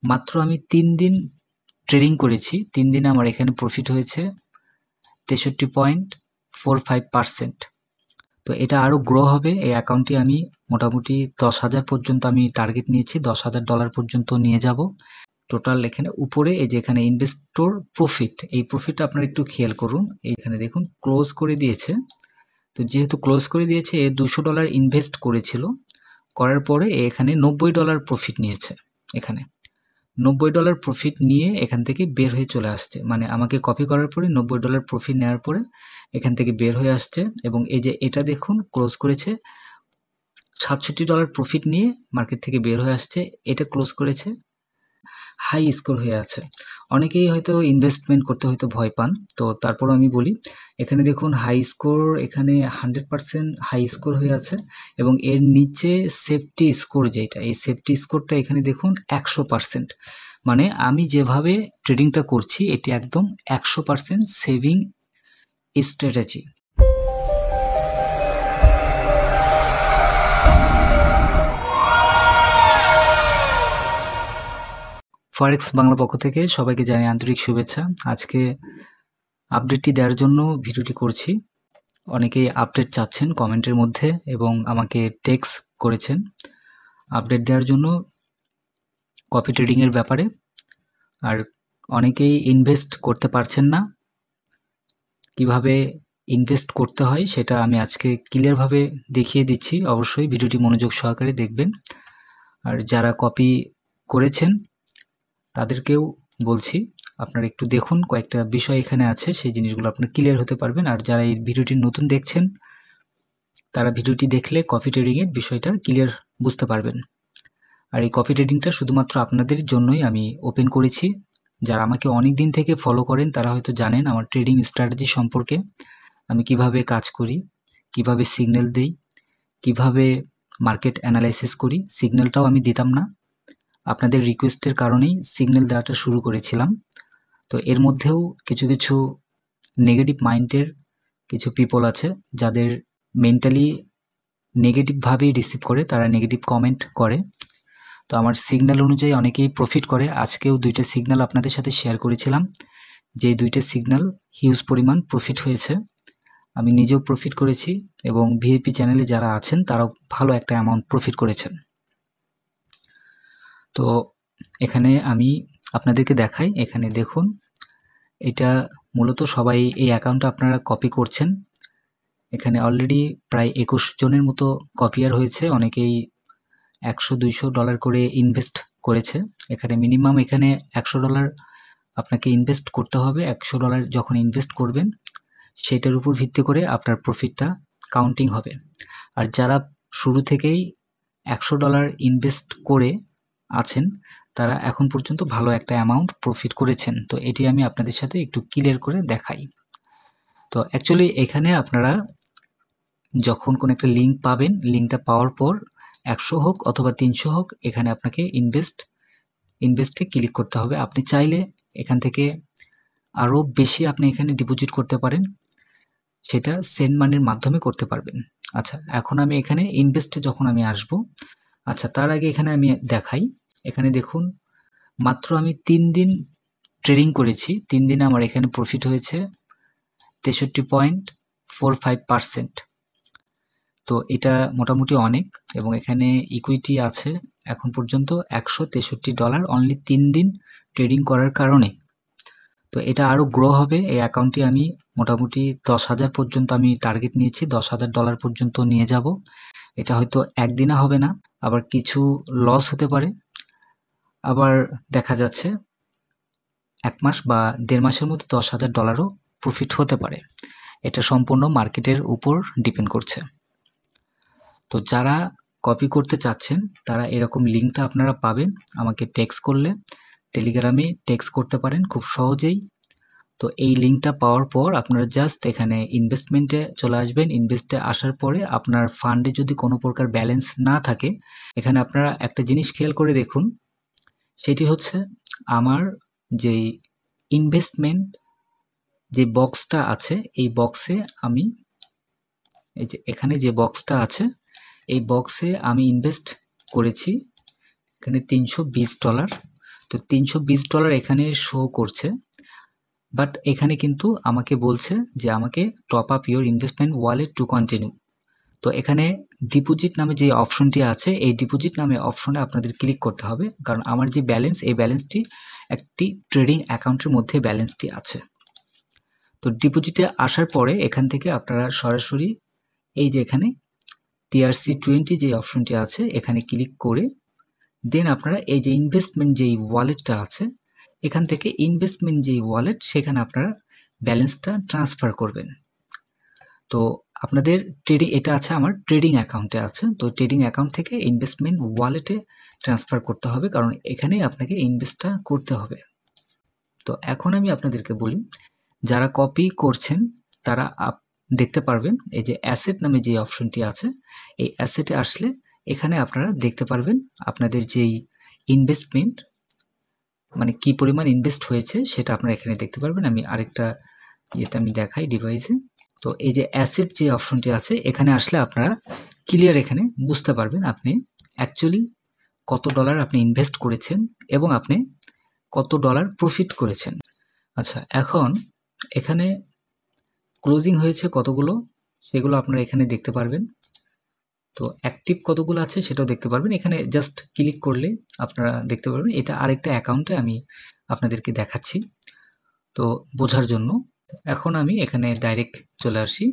মাত্র আমি 3 দিন ট্রেডিং করেছি, 3 দিনে আমার এখানে প্রফিট হয়েছে 63.45%। তো এটা আরও গ্রো হবে। এই অ্যাকাউন্টটি আমি মোটামুটি 10,000 পর্যন্ত আমি টার্গেট নিয়েছি, $10,000 পর্যন্ত নিয়ে যাব। টোটাল এখানে উপরে এই যে এখানে ইনভেস্টর প্রফিট, এই প্রফিটটা আপনারা একটু খেয়াল করুন। এইখানে দেখুন ক্লোজ করে দিয়েছে। তো যেহেতু ক্লোজ করে দিয়েছে, এ $200 ইনভেস্ট করেছিল, করার পরে এখানে $90 প্রফিট নিয়েছে। এখানে $90 প্রফিট নিয়ে এখান থেকে বের হয়ে চলে আসছে, মানে আমাকে কপি করার পরে $90 প্রফিট নেওয়ার পরে এখান থেকে বের হয়ে আসছে। এবং এই যে এটা দেখুন ক্লোজ করেছে $67 প্রফিট নিয়ে মার্কেট থেকে বের হয়ে আসছে। এটা ক্লোজ করেছে হাই স্কোর হয়ে আছে। অনেকেই হয়তো ইনভেস্টমেন্ট করতে হয়তো ভয় পান, তো তারপরও আমি বলি, এখানে দেখুন হাই স্কোর, এখানে 100% হাই স্কোর হয়ে আছে এবং এর নিচে সেফটি স্কোর যেটা, এই সেফটি স্কোরটা এখানে দেখুন 100%। মানে আমি যেভাবে ট্রেডিংটা করছি এটি একদম 100% সেভিং স্ট্র্যাটেজি। ফরেক্স বাংলা পক্ষ থেকে সবাইকে জানাই আন্তরিক শুভেচ্ছা। আজকে আপডেটটি দেওয়ার জন্য ভিডিওটি করছি। অনেকেই আপডেট চাচ্ছেন কমেন্টের মধ্যে এবং আমাকে টেক্সট করেছেন আপডেট দেওয়ার জন্য কপি ট্রেডিংয়ের ব্যাপারে। আর অনেকেই ইনভেস্ট করতে পারছেন না, কিভাবে ইনভেস্ট করতে হয় সেটা আমি আজকে ক্লিয়ারভাবে দেখিয়ে দিচ্ছি। অবশ্যই ভিডিওটি মনোযোগ সহকারে দেখবেন। আর যারা কপি করেছেন তাদেরকেও বলছি আপনারা একটু দেখুন, কয়েকটা বিষয় এখানে আছে, সেই জিনিসগুলো আপনারা ক্লিয়ার হতে পারবেন। আর যারা এই ভিডিওটি নতুন দেখছেন তারা ভিডিওটি দেখলে কপি ট্রেডিংয়ের বিষয়টা ক্লিয়ার বুঝতে পারবেন। আর এই কপি ট্রেডিংটা শুধুমাত্র আপনাদের জন্যই আমি ওপেন করেছি। যারা আমাকে অনেক দিন থেকে ফলো করেন তারা হয়তো জানেন আমার ট্রেডিং স্ট্র্যাটেজি সম্পর্কে, আমি কিভাবে কাজ করি, কিভাবে সিগন্যাল দেই, কিভাবে মার্কেট অ্যানালাইসিস করি। সিগন্যালটাও আমি দিতাম না, আপনাদের রিকোয়েস্টের কারণেই সিগন্যাল দেওয়াটা শুরু করেছিলাম। তো এর মধ্যেও কিছু কিছু নেগেটিভ মাইন্ডের কিছু পিপল আছে যাদের মেন্টালি নেগেটিভভাবেই রিসিভ করে, তারা নেগেটিভ কমেন্ট করে। তো আমার সিগন্যাল অনুযায়ী অনেকেই প্রফিট করে। আজকেও 2টা সিগন্যাল আপনাদের সাথে শেয়ার করেছিলাম, যে 2টা সিগন্যাল হিউজ পরিমাণ প্রফিট হয়েছে। আমি নিজেও প্রফিট করেছি এবং ভিআইপি চ্যানেলে যারা আছেন তারাও ভালো একটা অ্যামাউন্ট প্রফিট করেছেন। তো এখানে আমি আপনাদেরকে দেখাই, এখানে দেখুন এটা মূলত সবাই এই অ্যাকাউন্টটা আপনারা কপি করছেন। এখানে অলরেডি প্রায় 21 জনের মতো কপিয়ার হয়েছে। অনেকেই $100-200 করে ইনভেস্ট করেছে। এখানে মিনিমাম এখানে $100 আপনাকে ইনভেস্ট করতে হবে। $100 যখন ইনভেস্ট করবেন সেটার উপর ভিত্তি করে আপনার প্রফিটটা কাউন্টিং হবে। আর যারা শুরু থেকেই $100 ইনভেস্ট করে আছেন তারা এখন পর্যন্ত ভালো একটা অ্যামাউন্ট প্রফিট করেছেন। তো এটি আমি আপনাদের সাথে একটু ক্লিয়ার করে দেখাই। তো অ্যাকচুয়ালি এখানে আপনারা যখন কোনো একটা লিঙ্ক পাবেন, লিঙ্কটা পাওয়ার পর 100 হোক অথবা 300 হোক, এখানে আপনাকে ইনভেস্টে ক্লিক করতে হবে। আপনি চাইলে এখান থেকে আরও বেশি আপনি এখানে ডিপোজিট করতে পারেন, সেটা সেন্ড মানির মাধ্যমে করতে পারবেন। আচ্ছা, এখন আমি এখানে ইনভেস্টে যখন আমি আসব, আচ্ছা তার আগে এখানে আমি দেখাই। এখানে দেখুন মাত্র আমি 3 দিন ট্রেডিং করেছি, 3 দিনে আমার এখানে প্রফিট হয়েছে 63.45%। তো এটা মোটামুটি অনেক। এবং এখানে ইকুইটি আছে এখন পর্যন্ত $163 অনলি 3 দিন ট্রেডিং করার কারণে। তো এটা আরও গ্রো হবে। এই অ্যাকাউন্টটি আমি মোটামুটি 10,000 পর্যন্ত আমি টার্গেট নিয়েছি, $10,000 পর্যন্ত নিয়ে যাব। এটা হয়তো একদিনে হবে না, আবার কিছু লস হতে পারে, আবার দেখা যাচ্ছে 1 মাস বা 1.5 মাসের মধ্যে $10,000ও প্রফিট হতে পারে। এটা সম্পূর্ণ মার্কেটের উপর ডিপেন্ড করছে। তো যারা কপি করতে চাচ্ছেন তারা এরকম লিঙ্কটা আপনারা পাবেন, আমাকে টেক্সট করলে টেলিগ্রামে টেক্সট করতে পারেন খুব সহজেই। তো এই লিঙ্কটা পাওয়ার পর আপনারা জাস্ট এখানে ইনভেস্টমেন্টে চলে আসবেন। ইনভেস্টে আসার পরে আপনার ফান্ডে যদি কোনো প্রকার ব্যালেন্স না থাকে, এখানে আপনারা একটা জিনিস খেয়াল করে দেখুন, সেটি হচ্ছে আমার যেই ইনভেস্টমেন্ট যে বক্সটা আছে, এই বক্সে আমি এই যে এখানে যে বক্সটা আছে এই বক্সে আমি ইনভেস্ট করেছি এখানে $320। তো $320 এখানে শো করছে, বাট এখানে কিন্তু আমাকে বলছে যে আমাকে top up your investment wallet to continue. তো এখানে ডিপোজিট নামে যে অপশনটি আছে, এই ডিপোজিট নামে অপশনে আপনাদের ক্লিক করতে হবে, কারণ আমার যে ব্যালেন্স, এই ব্যালেন্সটি একটি ট্রেডিং অ্যাকাউন্টের মধ্যে ব্যালেন্সটি আছে। তো ডিপোজিটে আসার পরে এখান থেকে আপনারা সরাসরি এই যে এখানে TRC20 যে অপশনটি আছে এখানে ক্লিক করে দেন আপনারা এই যে ইনভেস্টমেন্ট যেই ওয়ালেটটা আছে, এখান থেকে ইনভেস্টমেন্ট যেই ওয়ালেট সেখানে আপনারা ব্যালেন্সটা ট্রান্সফার করবেন। তো আপনাদের ট্রেডিং, এটা আছে আমার ট্রেডিং অ্যাকাউন্টে আছে, তো ট্রেডিং অ্যাকাউন্ট থেকে ইনভেস্টমেন্ট ওয়ালেটে ট্রান্সফার করতে হবে, কারণ এখানে আপনাকে ইনভেস্টটা করতে হবে। তো এখন আমি আপনাদেরকে বলি, যারা কপি করছেন তারা দেখতে পারবেন এই যে অ্যাসেট নামে যে অপশনটি আছে, এই অ্যাসেটে আসলে এখানে আপনারা দেখতে পারবেন আপনাদের যেই ইনভেস্টমেন্ট, মানে কি পরিমাণ ইনভেস্ট হয়েছে সেটা আপনারা এখানে দেখতে পারবেন। আমি আরেকটা ইয়েতে আমি দেখাই ডিভাইসে। তো এই যে অ্যাসেট যে অপশনটি আছে এখানে আসলে আপনারা ক্লিয়ার এখানে বুঝতে পারবেন আপনি অ্যাকচুয়ালি কত ডলার আপনি ইনভেস্ট করেছেন এবং আপনি কত ডলার প্রফিট করেছেন। আচ্ছা, এখন এখানে ক্লোজিং হয়েছে কতগুলো সেগুলো আপনারা এখানে দেখতে পারবেন। তো অ্যাক্টিভ কতগুলো আছে সেটাও দেখতে পারবেন, এখানে জাস্ট ক্লিক করলে আপনারা দেখতে পারবেন। এটা আরেকটা অ্যাকাউন্টে আমি আপনাদেরকে দেখাচ্ছি তো বোঝার জন্য। এখন আমি এখানে ডাইরেক্ট চলে আসি।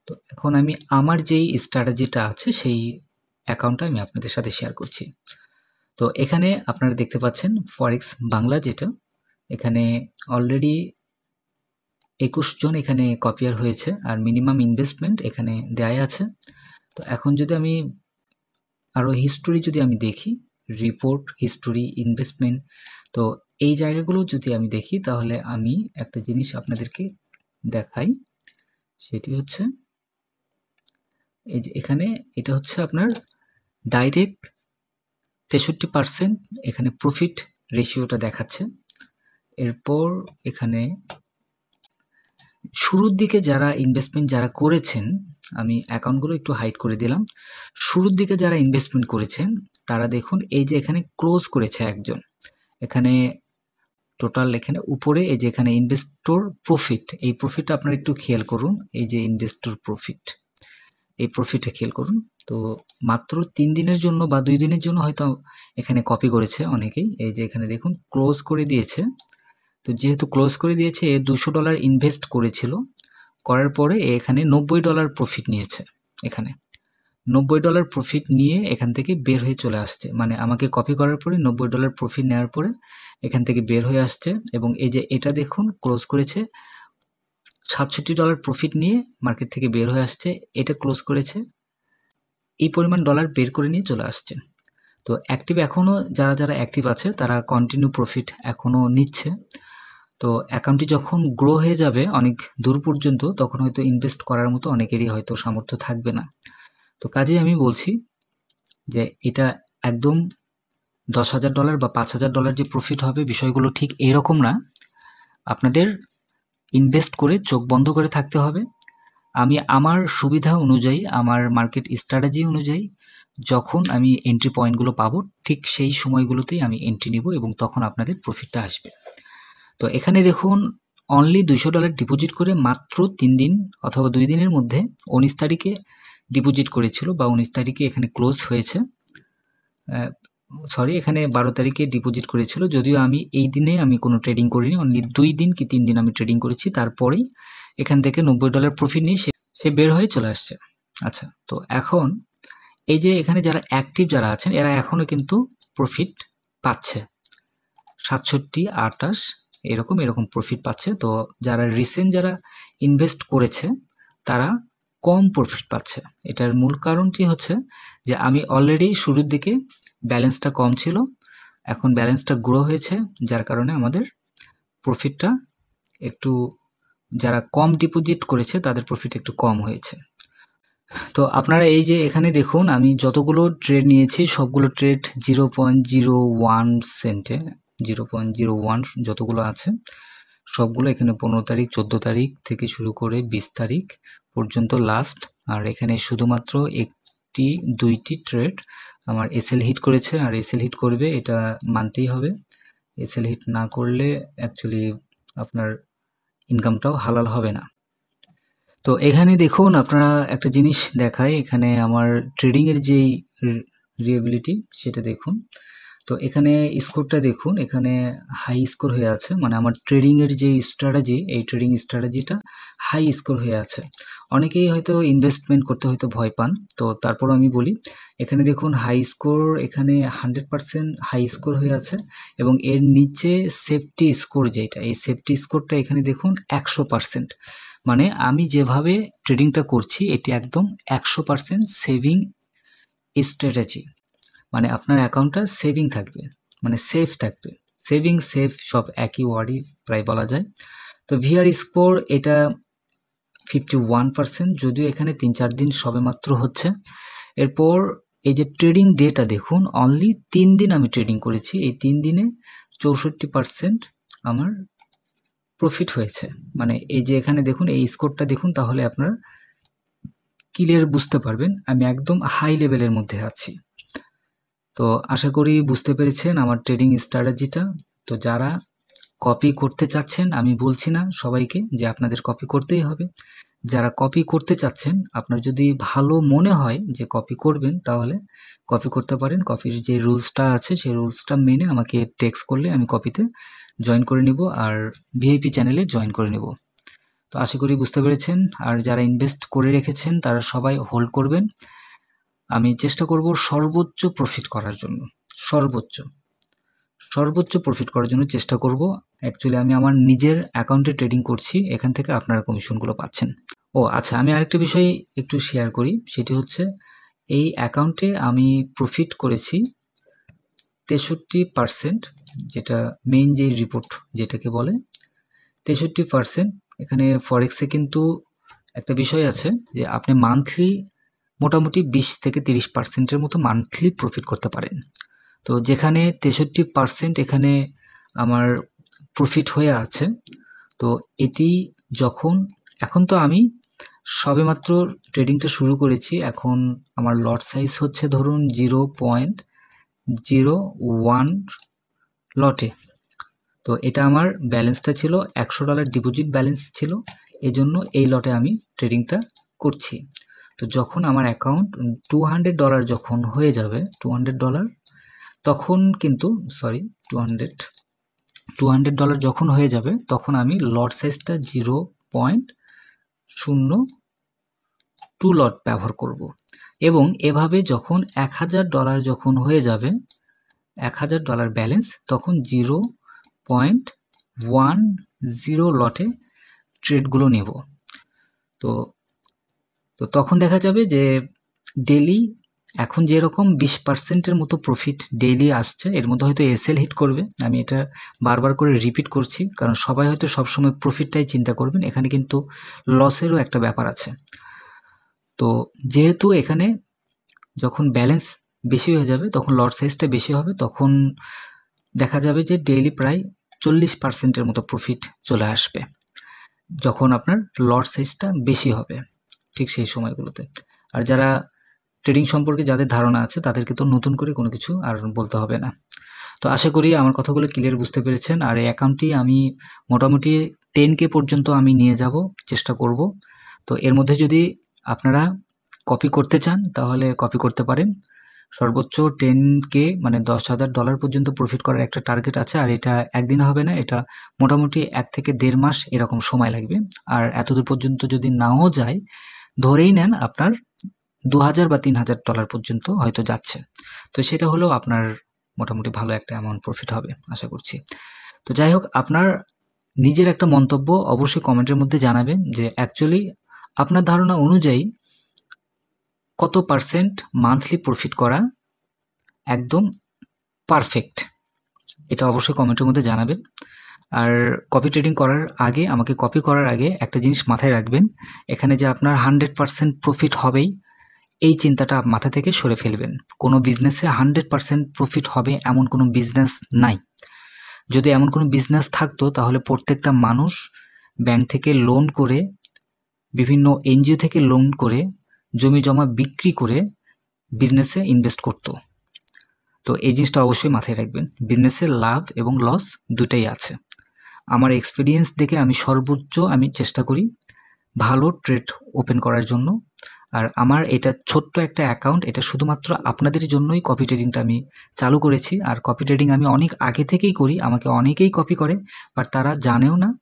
তো এখন আমি আমার যেই স্ট্র্যাটেজিটা আছে সেই অ্যাকাউন্টটা আমি আপনাদের সাথে শেয়ার করছি। তো এখানে আপনারা দেখতে পাচ্ছেন ফরেক্স বাংলা, যেটা এখানে অলরেডি 21 জন এখানে কপিয়ার হয়েছে আর মিনিমাম ইনভেস্টমেন্ট এখানে দেয়া আছে। তো এখন যদি আমি আরও হিস্টোরি যদি আমি দেখি, রিপোর্ট হিস্টোরি ইনভেস্টমেন্ট, তো এই জায়গাগুলো যদি আমি দেখি তাহলে আমি একটা জিনিস আপনাদেরকে দেখাই, সেটি হচ্ছে এই যে এখানে এটা হচ্ছে আপনার ডাইরেক্ট 63% এখানে প্রফিট রেশিওটা দেখাচ্ছে। এরপর এখানে শুরুর দিকে যারা ইনভেস্টমেন্ট যারা করেছেন, আমি অ্যাকাউন্টগুলো একটু হাইড করে দিলাম, শুরুর দিকে যারা ইনভেস্টমেন্ট করেছেন তারা দেখুন এই যে এখানে ক্লোজ করেছে একজন, এখানে টোটাল এখানে উপরে এই যে এখানে ইনভেস্টর প্রফিট, এই প্রফিটটা আপনারা একটু খেয়াল করুন, এই যে ইনভেস্টর প্রফিট, এই প্রফিটটা খেয়াল করুন। তো মাত্র 3 দিনের জন্য বা 2 দিনের জন্য হয়তো এখানে কপি করেছে অনেকেই, এই যে এখানে দেখুন ক্লোজ করে দিয়েছে। তো যেহেতু ক্লোজ করে দিয়েছে, $200 ইনভেস্ট করেছিল, করার পরে এখানে $90 প্রফিট নিয়েছে, এখানে $90 প্রফিট নিয়ে এখান থেকে বের হয়ে চলে আসছে, মানে আমাকে কপি করার পরে $90 প্রফিট নেওয়ার পরে এখান থেকে বের হয়ে আসছে। এবং এই যে এটা দেখুন ক্লোজ করেছে $67 প্রফিট নিয়ে মার্কেট থেকে বের হয়ে আসছে, এটা ক্লোজ করেছে এই পরিমাণ ডলার বের করে নিয়ে চলে আসছে। তো অ্যাক্টিভ এখনও যারা যারা অ্যাক্টিভ আছে তারা কন্টিনিউ প্রফিট এখনও নিচ্ছে। তো অ্যাকাউন্টটি যখন গ্রো হয়ে যাবে অনেক দূর পর্যন্ত, তখন হয়তো ইনভেস্ট করার মতো অনেকেরই হয়তো সামর্থ্য থাকবে না। তো কাজেই আমি বলছি যে এটা একদম $10,000 বা $5,000 যে প্রফিট হবে বিষয়গুলো ঠিক এরকম না, আপনাদের ইনভেস্ট করে চোখ বন্ধ করে থাকতে হবে। আমি আমার সুবিধা অনুযায়ী, আমার মার্কেট স্ট্র্যাটেজি অনুযায়ী যখন আমি এন্ট্রি পয়েন্টগুলো পাবো ঠিক সেই সময়গুলোতেই আমি এন্ট্রি নিব এবং তখন আপনাদের প্রফিটটা আসবে। তো এখানে দেখুন অনলি $200 ডিপোজিট করে মাত্র 3 দিন অথবা 2 দিনের মধ্যে 19 তারিখে ডিপোজিট করেছিল বা 19 তারিখে এখানে ক্লোজ হয়েছে, সরি এখানে 12 তারিখে ডিপোজিট করেছিল, যদিও আমি এই দিনে আমি কোনো ট্রেডিং করিনি, অনলি 2 দিন কি 3 দিন আমি ট্রেডিং করেছি, তারপরেই এখান থেকে $90 প্রফিট নিয়ে সে বের হয়ে চলে আসছে। আচ্ছা, তো এখন এই যে এখানে যারা অ্যাক্টিভ যারা আছেন এরা এখনও কিন্তু প্রফিট পাচ্ছে, 67, 28 এরকম প্রফিট পাচ্ছে। তো যারা রিসেন্ট যারা ইনভেস্ট করেছে তারা কম প্রফিট পাচ্ছে। এটার মূল কারণটি হচ্ছে যে আমি অলরেডি শুরুর দিকে ব্যালেন্সটা কম ছিল, এখন ব্যালেন্সটা গ্রো হয়েছে, যার কারণে আমাদের প্রফিটটা একটু, যারা কম ডিপোজিট করেছে তাদের প্রফিট একটু কম হয়েছে। তো আপনারা এই যে এখানে দেখুন আমি যতগুলো ট্রেড নিয়েছি সবগুলো ট্রেড 0.01 সেন্টে, 0.01 যতগুলো আছে সবগুলো এখানে 15 তারিখ 14 তারিখ থেকে শুরু করে 20 তারিখ পর্যন্ত লাস্ট। আর এখানে শুধুমাত্র 1-2টি ট্রেড আমার এসএল হিট করেছে, আর এসএল হিট করবে এটা মানতেই হবে, এসএল হিট না করলে অ্যাকচুয়ালি আপনার ইনকামটাও হালাল হবে না। তো এখানে দেখুন আপনারা একটা জিনিস দেখায়, এখানে আমার ট্রেডিংয়ের যেই রিয়েবিলিটি সেটা দেখুন। তো এখানে স্কোরটা দেখুন, এখানে হাই স্কোর হয়ে আছে, মানে আমার ট্রেডিংয়ের যে স্ট্র্যাটেজি, এই ট্রেডিং স্ট্র্যাটেজিটা হাই স্কোর হয়ে আছে। অনেকেই হয়তো ইনভেস্টমেন্ট করতে হয়তো ভয় পান, তো তারপর আমি বলি এখানে দেখুন হাই স্কোর, এখানে 100% হাই স্কোর হয়ে আছে এবং এর নিচে সেফটি স্কোর যেটা, এই সেফটি স্কোরটা এখানে দেখুন 100%। মানে আমি যেভাবে ট্রেডিংটা করছি এটি একদম 100% সেভিং স্ট্র্যাটেজি, মানে আপনার অ্যাকাউন্টটা সেভিং থাকবে, মানে সেফ থাকবে। সেভিং সেফ সব একই ওয়ার্ডই প্রায় বলা যায়। তো ভিআর স্কোর এটা 51%, যদিও এখানে 3-4 দিন সবে মাত্র হচ্ছে। এরপর এই যে ট্রেডিং ডেটা দেখুন, অনলি 3 দিন আমি ট্রেডিং করেছি, এই 3 দিনে 64% আমার প্রফিট হয়েছে। মানে এই যে এখানে দেখুন এই স্কোরটা দেখুন, তাহলে আপনারা ক্লিয়ার বুঝতে পারবেন আমি একদম হাই লেভেলের মধ্যে আছি। তো আশা করি বুঝতে পেরেছেন আমার ট্রেডিং স্ট্র্যাটেজিটা। তো যারা কপি করতে চাচ্ছেন, আমি বলছি না সবাইকে যে আপনাদের কপি করতেই হবে, যারা কপি করতে চাচ্ছেন, আপনার যদি ভালো মনে হয় যে কপি করবেন তাহলে কপি করতে পারেন। কপির যে রুলসটা আছে সেই রুলসটা মেনে আমাকে টেক্সট করলে আমি কপিতে জয়েন করে নিব আর ভিআইপি চ্যানেলে জয়েন করে নেব। তো আশা করি বুঝতে পেরেছেন। আর যারা ইনভেস্ট করে রেখেছেন তারা সবাই হোল্ড করবেন। আমি চেষ্টা করব সর্বোচ্চ প্রফিট করার জন্য, সর্বোচ্চ প্রফিট করার জন্য চেষ্টা করব। অ্যাকচুয়ালি আমি আমার নিজের অ্যাকাউন্টে ট্রেডিং করছি, এখান থেকে আপনারা কমিশনগুলো পাচ্ছেন। ও আচ্ছা, আমি আরেকটা বিষয় একটু শেয়ার করি, সেটি হচ্ছে এই অ্যাকাউন্টে আমি প্রফিট করেছি 63%, যেটা মেইন যে রিপোর্ট যেটাকে বলে 63%। এখানে ফরেক্সে কিন্তু একটা বিষয় আছে যে আপনি মান্থলি মোটামুটি 20-30%-এর মতো মান্থলি প্রফিট করতে পারেন। তো যেখানে 63% এখানে আমার প্রফিট হয়ে আছে, তো এটি যখন, এখন তো আমি সবেমাত্র ট্রেডিংটা শুরু করেছি, এখন আমার লট সাইজ হচ্ছে ধরুন 0.01 লটে। তো এটা আমার ব্যালেন্সটা ছিল $100 ডিপোজিট ব্যালেন্স ছিল, এজন্য এই লটে আমি ট্রেডিংটা করছি। তো যখন আমার অ্যাকাউন্ট $200 যখন হয়ে যাবে, $200 তখন কিন্তু $200 যখন হয়ে যাবে তখন আমি লট সাইজটা 0.02 লট ব্যবহার করব। এবং এভাবে যখন $1000 যখন হয়ে যাবে, $1000 ব্যালেন্স, তখন 0.10 লটে ট্রেডগুলো নেব। তো তখন দেখা যাবে যে ডেলি এখন যেরকম 20%-এর মতো প্রফিট ডেইলি আসছে, এর মধ্যে হয়তো এসএল হিট করবে। আমি এটা বারবার করে রিপিট করছি, কারণ সবাই হয়তো সবসময় প্রফিটটাই চিন্তা করবেন, এখানে কিন্তু লসেরও একটা ব্যাপার আছে। তো যেহেতু এখানে যখন ব্যালেন্স বেশি হয়ে যাবে তখন লট সাইজটা বেশি হবে, তখন দেখা যাবে যে ডেইলি প্রায় 40%-এর মতো প্রফিট চলে আসবে যখন আপনার লট সাইজটা বেশি হবে, ঠিক সেই সময়গুলোতে। আর যারা ট্রেডিং সম্পর্কে যাদের ধারণা আছে তাদেরকে তো নতুন করে কোনো কিছু আর বলতে হবে না। তো আশা করি আমার কথাগুলো ক্লিয়ার বুঝতে পেরেছেন। আর এই অ্যাকাউন্টটি আমি মোটামুটি 10K পর্যন্ত আমি নিয়ে যাব, চেষ্টা করব। তো এর মধ্যে যদি আপনারা কপি করতে চান তাহলে কপি করতে পারেন। সর্বোচ্চ 10K মানে $10,000 পর্যন্ত প্রফিট করার একটা টার্গেট আছে। আর এটা একদিনে হবে না, এটা মোটামুটি 1 থেকে 1.5 মাস এরকম সময় লাগবে। আর এতদূর পর্যন্ত যদি নাও যায়, ধরেই নেন আপনার $2,000 বা $3,000 পর্যন্ত হয়তো যাচ্ছে, তো সেটা হলেও আপনার মোটামুটি ভালো একটা অ্যামাউন্ট প্রফিট হবে আশা করছি। তো যাই হোক, আপনার নিজের একটা মন্তব্য অবশ্যই কমেন্টের মধ্যে জানাবেন যে অ্যাকচুয়ালি আপনার ধারণা অনুযায়ী কত পার্সেন্ট মান্থলি প্রফিট করা একদম পারফেক্ট, এটা অবশ্যই কমেন্টের মধ্যে জানাবেন। আর কপি ট্রেডিং করার আগে, আমাকে কপি করার আগে একটা জিনিস মাথায় রাখবেন, এখানে যে আপনার 100% প্রফিট হবেই এই চিন্তাটা মাথা থেকে সরে ফেলবেন। কোনো বিজনেসে 100% প্রফিট হবে এমন কোনো বিজনেস নাই। যদি এমন কোনো বিজনেস থাকতো তাহলে প্রত্যেকটা মানুষ ব্যাংক থেকে লোন করে, বিভিন্ন এনজিও থেকে লোন করে, জমি জমা বিক্রি করে বিজনেসে ইনভেস্ট করত। তো এই জিনিসটা অবশ্যই মাথায় রাখবেন, বিজনেসে লাভ এবং লস দুটাই আছে। আমার এক্সপিরিয়েন্স দেখে আমি সর্বোচ্চ চেষ্টা করি ভালো ট্রেড ওপেন করার জন্য। আর আমার এটা ছোট্ট একটা অ্যাকাউন্ট, এটা শুধুমাত্র আপনাদের জন্যই কপি ট্রেডিংটা আমি চালু করেছি। আর কপি ট্রেডিং আমি অনেক আগে থেকেই করি, আমাকে অনেকেই কপি করে, বাট তারা জানেও না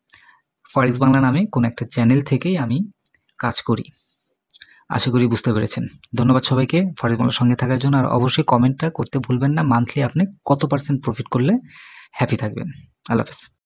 ফরেক্স বাংলা নামে কোনো একটা চ্যানেল থেকেই আমি কাজ করি। আশা করি বুঝতে পেরেছেন। ধন্যবাদ সবাইকে ফরেক্স বাংলার সঙ্গে থাকার জন্য। আর অবশ্যই কমেন্টটা করতে ভুলবেন না, মান্থলি আপনি কত % প্রফিট করলে হ্যাপি থাকবেন। আল্লাহ হাফেজ।